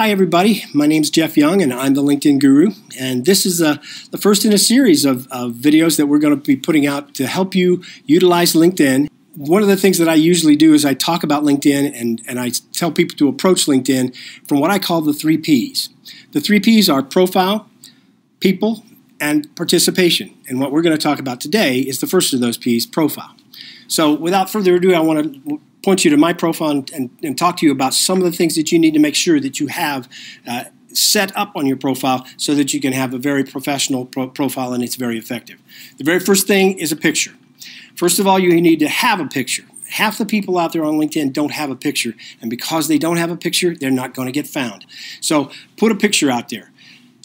Hi everybody, my name is Jeff Young and I'm the LinkedIn Guru, and this is the first in a series of videos that we're going to be putting out to help you utilize LinkedIn. One of the things that I usually do is I talk about LinkedIn and I tell people to approach LinkedIn from what I call the 3 Ps. The 3 Ps are profile, people, and participation. And what we're going to talk about today is the first of those Ps, profile. So without further ado, I want to point you to my profile and talk to you about some of the things that you need to make sure that you have set up on your profile so that you can have a very professional profile and it's very effective. The very first thing is a picture. First of all, you need to have a picture. Half the people out there on LinkedIn don't have a picture, and because they don't have a picture, they're not going to get found. So put a picture out there.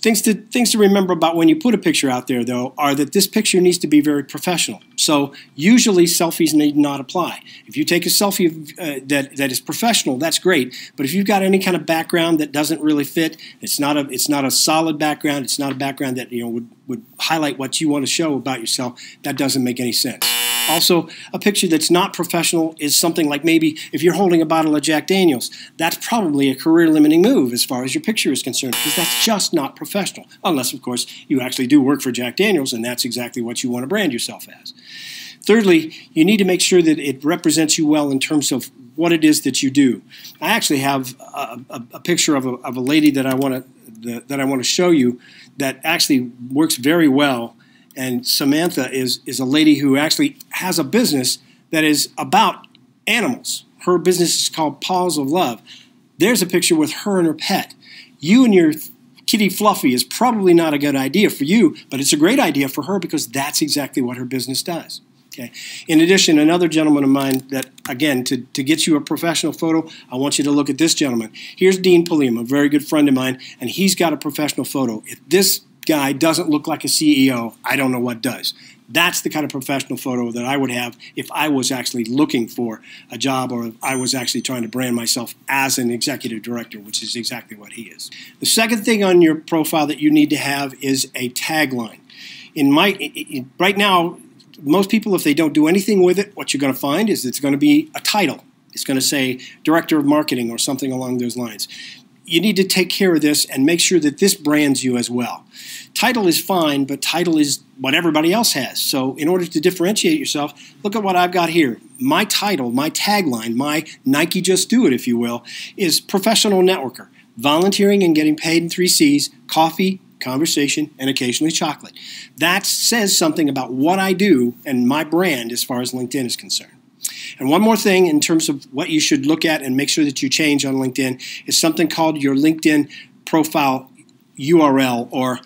Things to remember about when you put a picture out there, though, are that this picture needs to be very professional. So usually selfies need not apply. If you take a selfie that is professional, that's great. But if you've got any kind of background that doesn't really fit, it's not a solid background. It's not a background that would highlight what you want to show about yourself. That doesn't make any sense. Also, a picture that's not professional is something like maybe if you're holding a bottle of Jack Daniels, that's probably a career-limiting move as far as your picture is concerned, because that's just not professional, unless, of course, you actually do work for Jack Daniels, and that's exactly what you want to brand yourself as. Thirdly, you need to make sure that it represents you well in terms of what it is that you do. I actually have a picture of a lady that I want to show you that actually works very well. And Samantha is a lady who actually has a business that is about animals. Her business is called Paws of Love. There's a picture with her and her pet. You and your kitty Fluffy is probably not a good idea for you, but it's a great idea for her because that's exactly what her business does. Okay. In addition, another gentleman of mine that, again, to get you a professional photo, I want you to look at this gentleman. Here's Dean Paleem, a very good friend of mine, and he's got a professional photo. If this guy doesn't look like a CEO, I don't know what does. That's the kind of professional photo that I would have if I was actually looking for a job or if I was actually trying to brand myself as an executive director, which is exactly what he is. The second thing on your profile that you need to have is a tagline. Right now, most people, if they don't do anything with it, what you're going to find is it's going to be a title. It's going to say Director of Marketing or something along those lines. You need to take care of this and make sure that this brands you as well. Title is fine, but title is what everybody else has. So in order to differentiate yourself, look at what I've got here. My title, my tagline, my Nike Just Do It, if you will, is Professional Networker. Volunteering and getting paid in 3 C's, coffee, conversation, and occasionally chocolate. That says something about what I do and my brand as far as LinkedIn is concerned. And one more thing in terms of what you should look at and make sure that you change on LinkedIn is something called your LinkedIn profile URL, or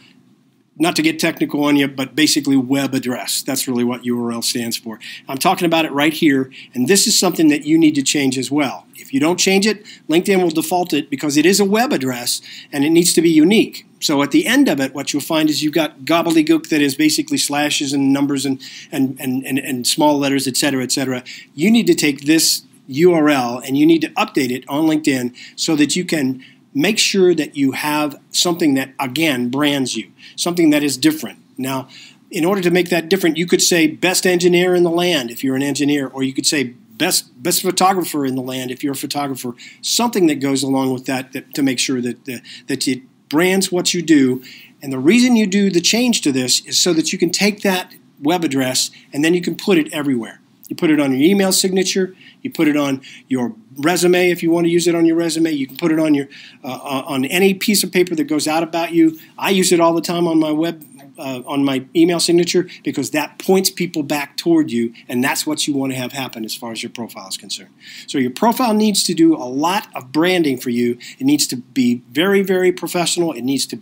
not to get technical on you, but basically web address. That's really what URL stands for. I'm talking about it right here, and this is something that you need to change as well. If you don't change it, LinkedIn will default it because it is a web address and it needs to be unique. So at the end of it, what you'll find is you've got gobbledygook that is basically slashes and numbers and small letters, etc., etc. You need to take this URL and you need to update it on LinkedIn so that you can make sure that you have something that, again, brands you, something that is different. Now, in order to make that different, you could say best engineer in the land if you're an engineer, or you could say best photographer in the land if you're a photographer, something that goes along with that to make sure that it brands what you do. And the reason you do the change to this is so that you can take that web address and then you can put it everywhere. You put it on your email signature. You put it on your resume if you want to use it on your resume. You can put it on your on any piece of paper that goes out about you. I use it all the time on my on my email signature because that points people back toward you, and that's what you want to have happen as far as your profile is concerned. So your profile needs to do a lot of branding for you. It needs to be very, very professional. It needs to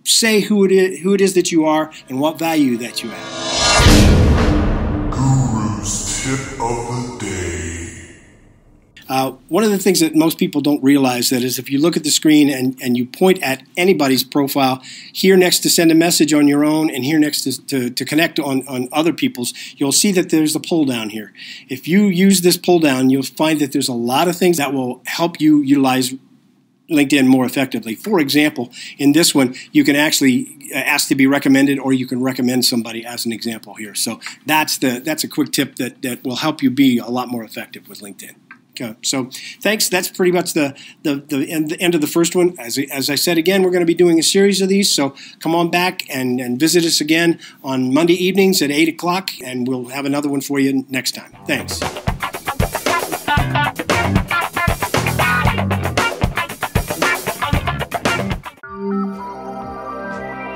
say who it is that you are and what value that you have. Guru's Tip of the Day. One of the things that most people don't realize that is if you look at the screen and you point at anybody's profile, here next to send a message on your own and here next to connect on other people's, you'll see that there's a pull down here. If you use this pull down, you'll find that there's a lot of things that will help you utilize LinkedIn more effectively. For example, in this one, you can actually ask to be recommended, or you can recommend somebody as an example here. So that's a quick tip that will help you be a lot more effective with LinkedIn. So thanks. That's pretty much the end of the first one. As I said again, we're going to be doing a series of these. So come on back and visit us again on Monday evenings at 8 o'clock, and we'll have another one for you next time. Thanks.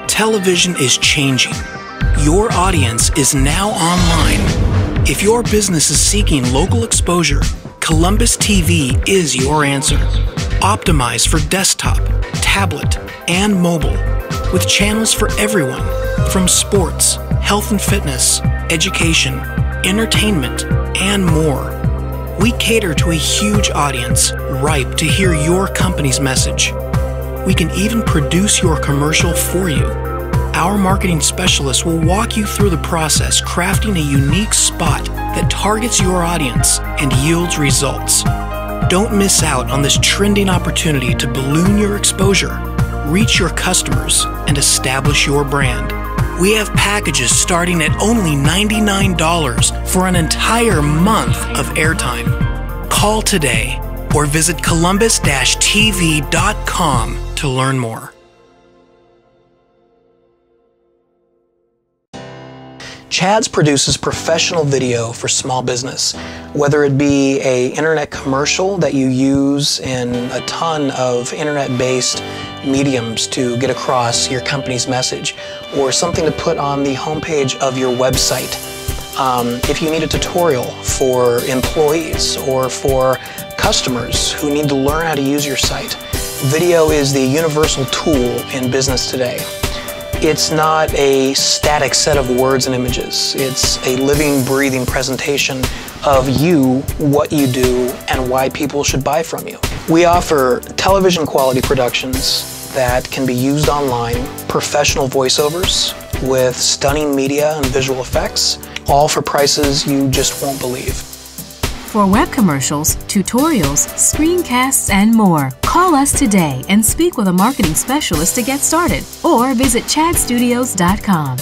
Television is changing. Your audience is now online. If your business is seeking local exposure, Columbus TV is your answer. Optimized for desktop, tablet, and mobile, with channels for everyone, from sports, health and fitness, education, entertainment, and more. We cater to a huge audience ripe to hear your company's message. We can even produce your commercial for you. Our marketing specialists will walk you through the process, crafting a unique spot that targets your audience and yields results. Don't miss out on this trending opportunity to balloon your exposure, reach your customers, and establish your brand. We have packages starting at only $99 for an entire month of airtime. Call today or visit columbus-tv.com to learn more. Chad's produces professional video for small business, whether it be an internet commercial that you use in a ton of internet-based mediums to get across your company's message, or something to put on the homepage of your website. If you need a tutorial for employees or for customers who need to learn how to use your site, video is the universal tool in business today. It's not a static set of words and images. It's a living, breathing presentation of you, what you do, and why people should buy from you. We offer television quality productions that can be used online, professional voiceovers with stunning media and visual effects, all for prices you just won't believe. For web commercials, tutorials, screencasts, and more, call us today and speak with a marketing specialist to get started, or visit chadstudios.com.